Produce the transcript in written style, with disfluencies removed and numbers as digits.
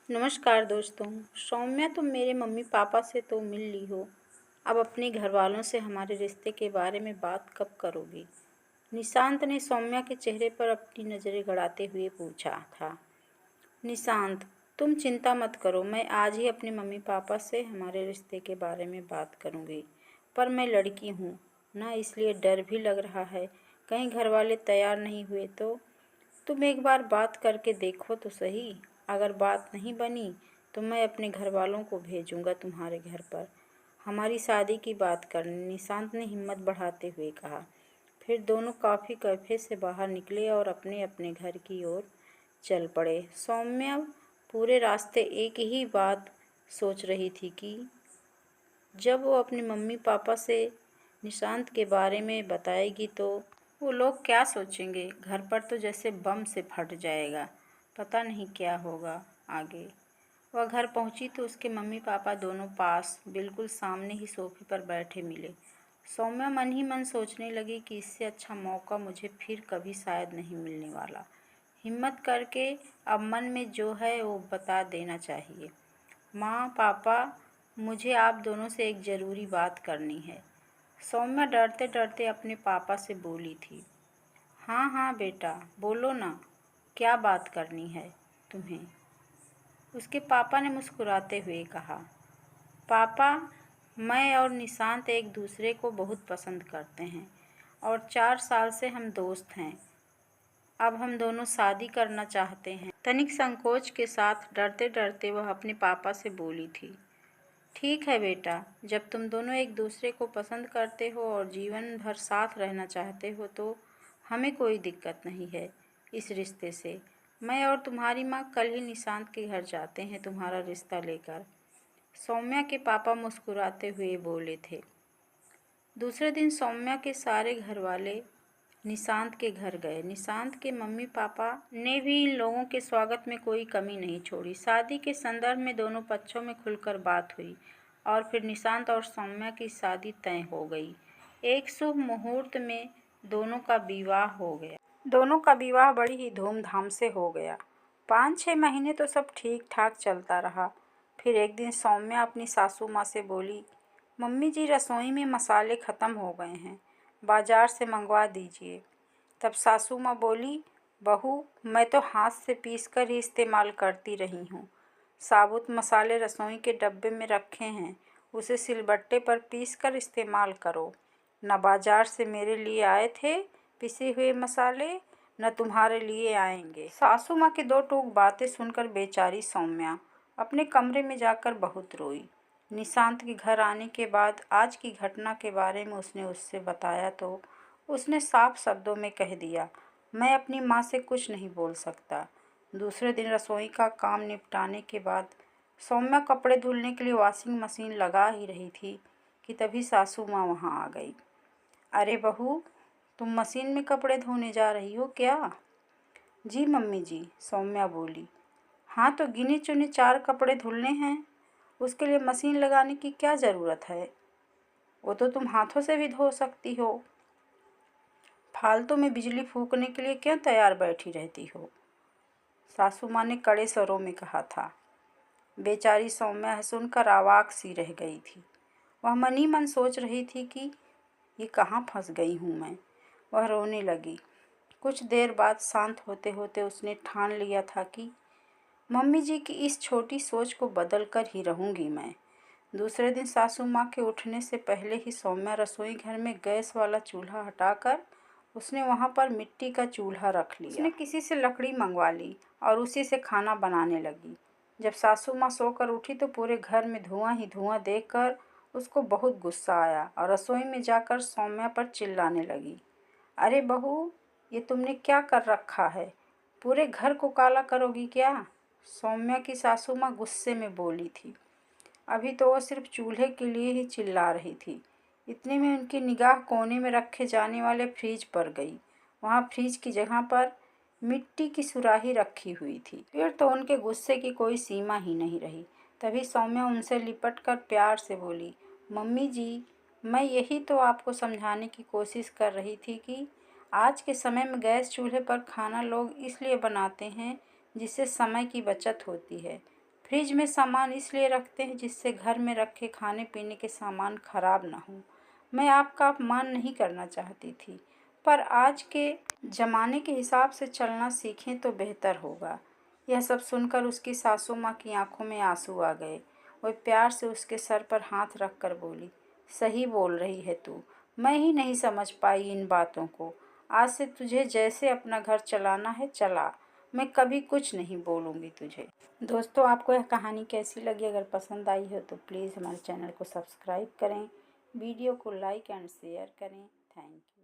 नमस्कार दोस्तों। सौम्या, तुम मेरे मम्मी पापा से तो मिल ली हो। अब अपने घर वालों से हमारे रिश्ते के बारे में बात कब करोगी? निशांत ने सौम्या के चेहरे पर अपनी नज़रें गड़ाते हुए पूछा था। निशांत, तुम चिंता मत करो, मैं आज ही अपने मम्मी पापा से हमारे रिश्ते के बारे में बात करूंगी। पर मैं लड़की हूँ ना, इसलिए डर भी लग रहा है, कहीं घर वाले तैयार नहीं हुए तो। तुम एक बार बात करके देखो तो सही। अगर बात नहीं बनी तो मैं अपने घर वालों को भेजूंगा तुम्हारे घर पर हमारी शादी की बात करने, निशांत ने हिम्मत बढ़ाते हुए कहा। फिर दोनों कॉफ़ी कैफे से बाहर निकले और अपने अपने घर की ओर चल पड़े। सौम्या पूरे रास्ते एक ही बात सोच रही थी कि जब वो अपने मम्मी पापा से निशांत के बारे में बताएगी तो वो लोग क्या सोचेंगे। घर पर तो जैसे बम से फट जाएगा, पता नहीं क्या होगा आगे। वह घर पहुंची तो उसके मम्मी पापा दोनों पास बिल्कुल सामने ही सोफे पर बैठे मिले। सौम्या मन ही मन सोचने लगी कि इससे अच्छा मौका मुझे फिर कभी शायद नहीं मिलने वाला। हिम्मत करके अब मन में जो है वो बता देना चाहिए। माँ पापा, मुझे आप दोनों से एक ज़रूरी बात करनी है, सौम्या डरते डरते अपने पापा से बोली थी। हाँ हाँ बेटा, बोलो ना, क्या बात करनी है तुम्हें? उसके पापा ने मुस्कुराते हुए कहा। पापा, मैं और निशांत एक दूसरे को बहुत पसंद करते हैं और 4 साल से हम दोस्त हैं। अब हम दोनों शादी करना चाहते हैं। तनिक संकोच के साथ डरते डरते वह अपने पापा से बोली थी। ठीक है बेटा, जब तुम दोनों एक दूसरे को पसंद करते हो और जीवन भर साथ रहना चाहते हो तो हमें कोई दिक्कत नहीं है इस रिश्ते से। मैं और तुम्हारी माँ कल ही निशांत के घर जाते हैं तुम्हारा रिश्ता लेकर, सौम्या के पापा मुस्कुराते हुए बोले थे। दूसरे दिन सौम्या के सारे घर वाले निशांत के घर गए। निशांत के मम्मी पापा ने भी इन लोगों के स्वागत में कोई कमी नहीं छोड़ी। शादी के संदर्भ में दोनों पक्षों में खुलकर बात हुई और फिर निशांत और सौम्या की शादी तय हो गई। एक शुभ मुहूर्त में दोनों का विवाह हो गया। दोनों का विवाह बड़ी ही धूमधाम से हो गया। 5-6 महीने तो सब ठीक ठाक चलता रहा। फिर एक दिन सौम्या अपनी सासू माँ से बोली, मम्मी जी, रसोई में मसाले ख़त्म हो गए हैं, बाज़ार से मंगवा दीजिए। तब सासू माँ बोली, बहू, मैं तो हाथ से पीस कर ही इस्तेमाल करती रही हूँ। साबुत मसाले रसोई के डब्बे में रखे हैं, उसे सिलबट्टे पर पीस कर इस्तेमाल करो। न बाज़ार से मेरे लिए आए थे पिसे हुए मसाले, न तुम्हारे लिए आएंगे। सासू माँ की दो टूक बातें सुनकर बेचारी सौम्या अपने कमरे में जाकर बहुत रोई। निशांत के घर आने के बाद आज की घटना के बारे में उसने उससे बताया तो उसने साफ शब्दों में कह दिया, मैं अपनी माँ से कुछ नहीं बोल सकता। दूसरे दिन रसोई का काम निपटाने के बाद सौम्या कपड़े धुलने के लिए वॉशिंग मशीन लगा ही रही थी कि तभी सासू माँ वहाँ आ गई। अरे बहू, तुम मशीन में कपड़े धोने जा रही हो क्या? जी मम्मी जी, सौम्या बोली। हाँ तो गिने चुने 4 कपड़े धुलने हैं, उसके लिए मशीन लगाने की क्या ज़रूरत है? वो तो तुम हाथों से भी धो सकती हो। फालतू में बिजली फूकने के लिए क्यों तैयार बैठी रहती हो? सासू माँ ने कड़े स्वरों में कहा था। बेचारी सौम्या सुनकर अवाक सी रह गई थी। वह मन ही मन सोच रही थी कि ये कहाँ फंस गई हूँ मैं। वह रोने लगी। कुछ देर बाद शांत होते होते उसने ठान लिया था कि मम्मी जी की इस छोटी सोच को बदल कर ही रहूँगी मैं। दूसरे दिन सासू माँ के उठने से पहले ही सौम्या रसोई घर में गैस वाला चूल्हा हटाकर उसने वहाँ पर मिट्टी का चूल्हा रख लिया। उसने किसी से लकड़ी मंगवा ली और उसी से खाना बनाने लगी। जब सासू माँ सोकर उठी तो पूरे घर में धुआं ही धुआं देखकर उसको बहुत गुस्सा आया और रसोई में जाकर सौम्या पर चिल्लाने लगी। अरे बहू, ये तुमने क्या कर रखा है? पूरे घर को काला करोगी क्या? सौम्या की सासू माँ गुस्से में बोली थी। अभी तो वो सिर्फ चूल्हे के लिए ही चिल्ला रही थी। इतने में उनकी निगाह कोने में रखे जाने वाले फ्रिज पर गई। वहाँ फ्रिज की जगह पर मिट्टी की सुराही रखी हुई थी। फिर तो उनके गुस्से की कोई सीमा ही नहीं रही। तभी सौम्या उनसे लिपट कर प्यार से बोली, मम्मी जी, मैं यही तो आपको समझाने की कोशिश कर रही थी कि आज के समय में गैस चूल्हे पर खाना लोग इसलिए बनाते हैं जिससे समय की बचत होती है। फ्रिज में सामान इसलिए रखते हैं जिससे घर में रखे खाने पीने के सामान खराब ना हो। मैं आपका अपमान नहीं करना चाहती थी, पर आज के ज़माने के हिसाब से चलना सीखें तो बेहतर होगा। यह सब सुनकर उसकी सासू माँ की आंखों में आंसू आ गए। वह प्यार से उसके सर पर हाथ रख कर बोली, सही बोल रही है तू, मैं ही नहीं समझ पाई इन बातों को। आज से तुझे जैसे अपना घर चलाना है चला, मैं कभी कुछ नहीं बोलूँगी तुझे। दोस्तों, आपको यह कहानी कैसी लगी? अगर पसंद आई हो तो प्लीज़ हमारे चैनल को सब्सक्राइब करें, वीडियो को लाइक एंड शेयर करें। Thank you.